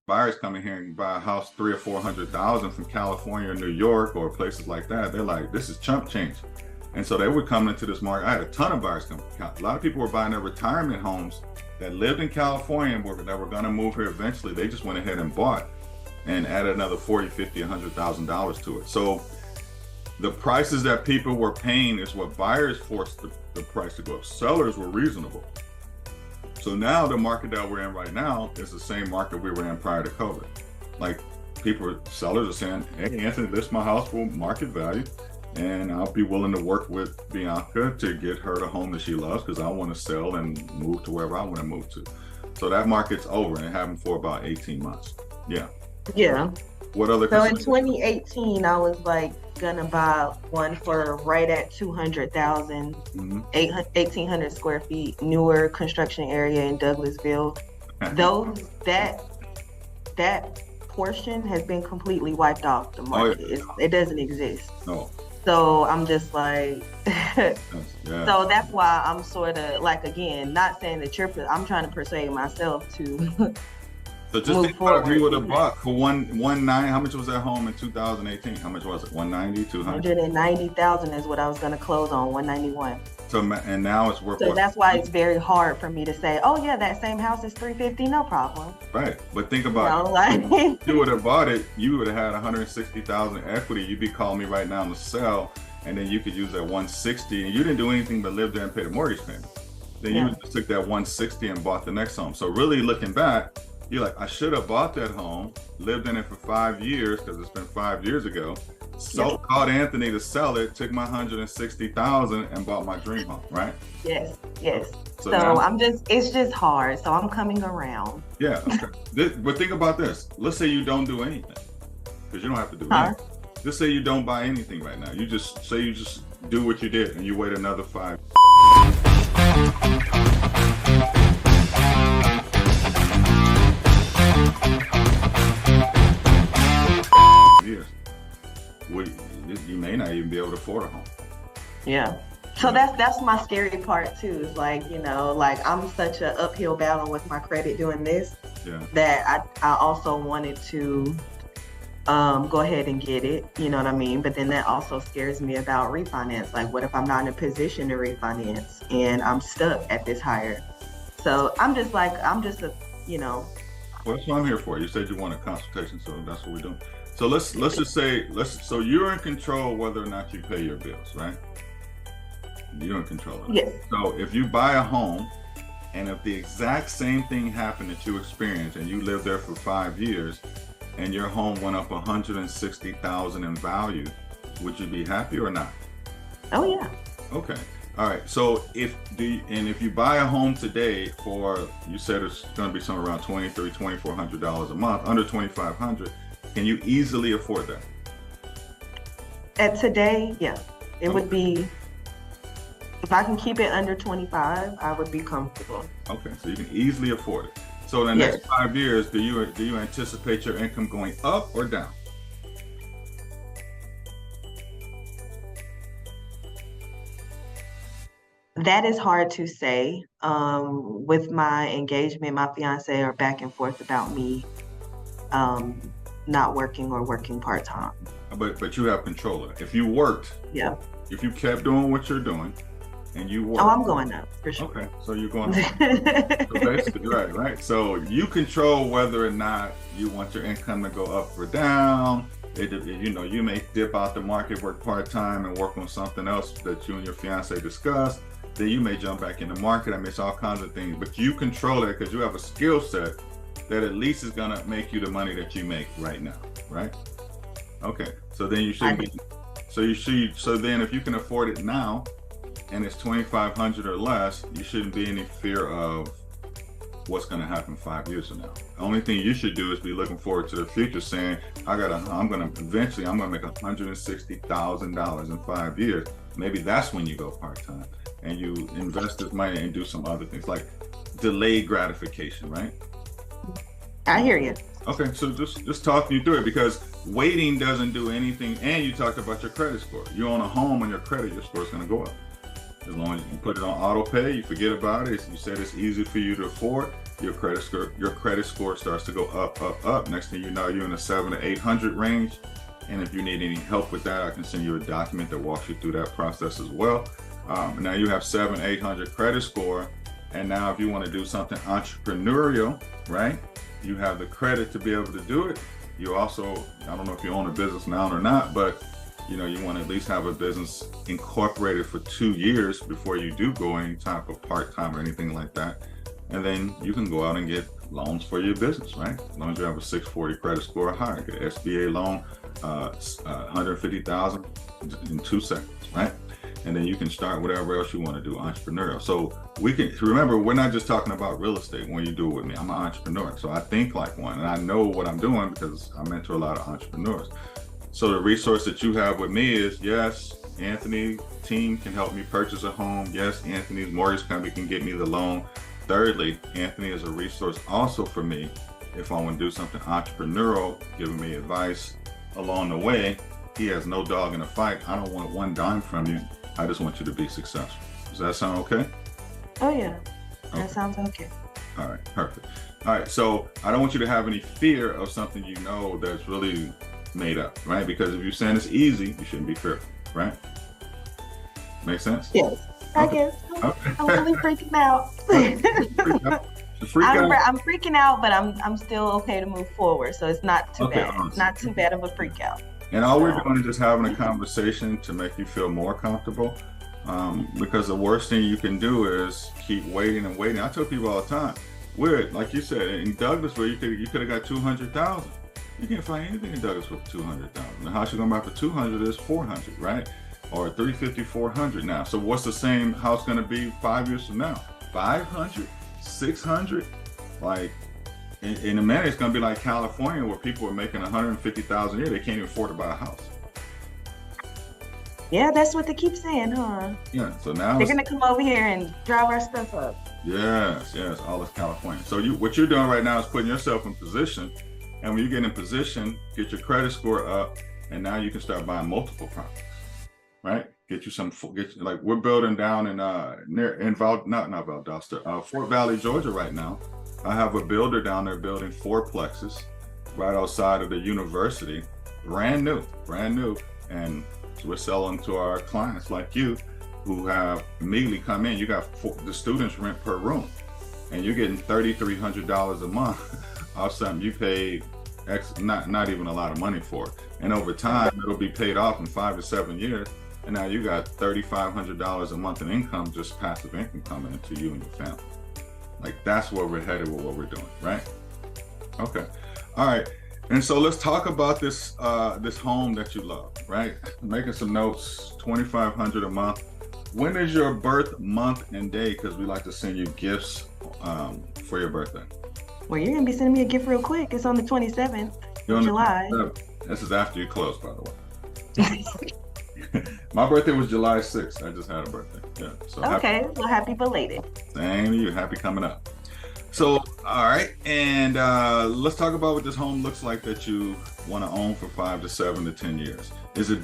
buyers come in here and buy a house 300 or 400,000 from California or New York or places like that. They're like, this is chump change. And so they would come into this market. I had a ton of buyers come. A lot of people were buying their retirement homes that lived in California and that were going to move here eventually. They just went ahead and bought and added another 40, 50, $100,000 to it. So the prices that people were paying is what buyers forced the price to go up. Sellers were reasonable. So now the market that we're in right now is the same market we were in prior to COVID. Like sellers are saying, hey, Anthony, list my house for market value, and I'll be willing to work with Bianca to get her the home that she loves because I want to sell and move to wherever I want to move to. So that market's over, and it happened for about 18 months. Yeah. Yeah. What other? So in 2018, I was like gonna buy one for right at 200,000, 1,800 square feet, newer construction area in Douglasville. That portion has been completely wiped off the market. Oh, yeah. It doesn't exist. No. So I'm just like, yeah. So that's why I'm sort of like, again, not saying that I'm trying to persuade myself to. So just think about if you would have bought for 190. How much was that home in 2018? How much was it? 190, 200? 190,000 is what I was going to close on. 191. So and now it's worth. So that's why it's very hard for me to say, oh yeah, that same house is 350, no problem. Right, but think about it. If you would have bought it, you would have had 160,000 equity. You'd be calling me right now to sell, and then you could use that 160, and you didn't do anything but live there and pay the mortgage payment. Then you just took that 160 and bought the next home. So really looking back, you're like, I should have bought that home, lived in it for 5 years because it's been 5 years ago. So called Anthony to sell it, took my 160,000 and bought my dream home, right? Yes. So now, it's just hard. So I'm coming around. Yeah. Okay. But think about this. Let's say you don't do anything, because you don't have to do anything. Just say you don't buy anything right now. You just do what you did and you wait another 5 years. You may not even be able to afford a home. Yeah. So that's my scary part too. Is like, like I'm such an uphill battle with my credit doing this that I also wanted to go ahead and get it. You know what I mean? But then that also scares me about refinance. Like, what if I'm not in a position to refinance and I'm stuck at this higher? So I'm just a. Well, that's what I'm here for. You said you want a consultation, so that's what we're doing. So let's just say so you're in control whether or not you pay your bills, right? You're in control of it. Yes. So if you buy a home and if the exact same thing happened that you experienced and you lived there for 5 years and your home went up 160,000 in value, would you be happy or not? Oh yeah. Okay. All right. So if you buy a home today for, you said it's going to be somewhere around $2,400 a month, under $2,500. Can you easily afford that? At today, yeah. It would be, if I can keep it under 25, I would be comfortable. Okay, so you can easily afford it. So in the next 5 years, do you anticipate your income going up or down? That is hard to say. With my engagement, my fiance are back and forth about me not working or working part-time. But you have control of it. If you worked, if you kept doing what you're doing and you worked. Oh, I'm going up for sure. Okay, so you're going up. So basically, right. So you control whether or not you want your income to go up or down. You may dip out the market, work part-time and work on something else that you and your fiance discussed. Then you may jump back in the market. I mean, it's all kinds of things, but you control it because you have a skill set that at least is gonna make you the money that you make right now, right? Okay, so then you shouldn't be. So then if you can afford it now, and it's $2,500 or less, you shouldn't be in any fear of what's gonna happen 5 years from now. The only thing you should do is be looking forward to the future, saying, I'm gonna make $160,000 in 5 years. Maybe that's when you go part-time and you invest this money and do some other things like delayed gratification, right? I hear you. Okay, so just talking you through it, because waiting doesn't do anything. And you talked about your credit score. You own a home and your score is going to go up. As long as you put it on auto pay, you forget about it. You said it's easy for you to afford. Your credit score starts to go up, up, up. Next thing you know, you're in the 700 to 800 range. And if you need any help with that, I can send you a document that walks you through that process as well. Now you have 700, 800 credit score. And now if you want to do something entrepreneurial, right? You have the credit to be able to do it. You also, I don't know if you own a business now or not, but you want to at least have a business incorporated for 2 years before you do go any type of part-time or anything like that. And then you can go out and get loans for your business, right? As long as you have a 640 credit score or higher, get an SBA loan, 150,000 in 2 seconds, right? And then you can start whatever else you want to do entrepreneurial. So we can remember, we're not just talking about real estate when you do it with me. I'm an entrepreneur, so I think like one, and I know what I'm doing because I mentor a lot of entrepreneurs. So the resource that you have with me is, yes, Anthony's team can help me purchase a home. Yes, Anthony's mortgage company can get me the loan. Thirdly, Anthony is a resource also for me if I want to do something entrepreneurial, giving me advice along the way. He has no dog in the fight. I don't want one dime from you. I just want you to be successful. Does that sound okay? Oh yeah, okay. That sounds okay. All right, perfect. All right, so I don't want you to have any fear of something that's really made up, right? Because if you're saying it's easy, you shouldn't be fearful, right? Make sense? Yes, I guess. Okay. I'm really freaking out. I'm freaking out, but I'm still okay to move forward. So it's not too bad. Awesome. Not too bad of a freak out. And all we're doing is just having a conversation to make you feel more comfortable. Because the worst thing you can do is keep waiting and waiting. I tell people all the time, like you said, in Douglasville, you could have got 200,000. You can't find anything in Douglasville for 200,000. The house you're gonna buy for 200 is 400, right? Or 350, 400 now. So what's the same house gonna be 5 years from now? 500, 600? Like, in a minute, it's gonna be like California, where people are making 150,000 a year. They can't even afford to buy a house. Yeah, that's what they keep saying, huh? Yeah. So now they're gonna come over here and drive our stuff up. Yes, all is California. So what you're doing right now is putting yourself in position, and when you get in position, get your credit score up, and now you can start buying multiple properties, right? Like we're building down in Fort Valley, Georgia right now. I have a builder down there building 4 plexes right outside of the university, brand new, and we're selling to our clients like you who have immediately come in. You got the students rent per room, and you're getting $3,300 a month off something you paid not even a lot of money for. And over time, it'll be paid off in 5 to 7 years. And now you got $3,500 a month in income, just passive income coming into you and your family. Like that's where we're headed with what we're doing, right? Okay, all right. And so let's talk about this this home that you love, right? Making some notes, $2,500 a month. When is your birth month and day? Because we like to send you gifts for your birthday. Well, you're gonna be sending me a gift real quick. It's on the 27th of July. This is after you close, by the way. My birthday was July 6th. I just had a birthday. Yeah. So okay. Well, happy belated. Same to you. Happy coming up. So, all right. And let's talk about what this home looks like that you want to own for 5 to 7 to 10 years. Is it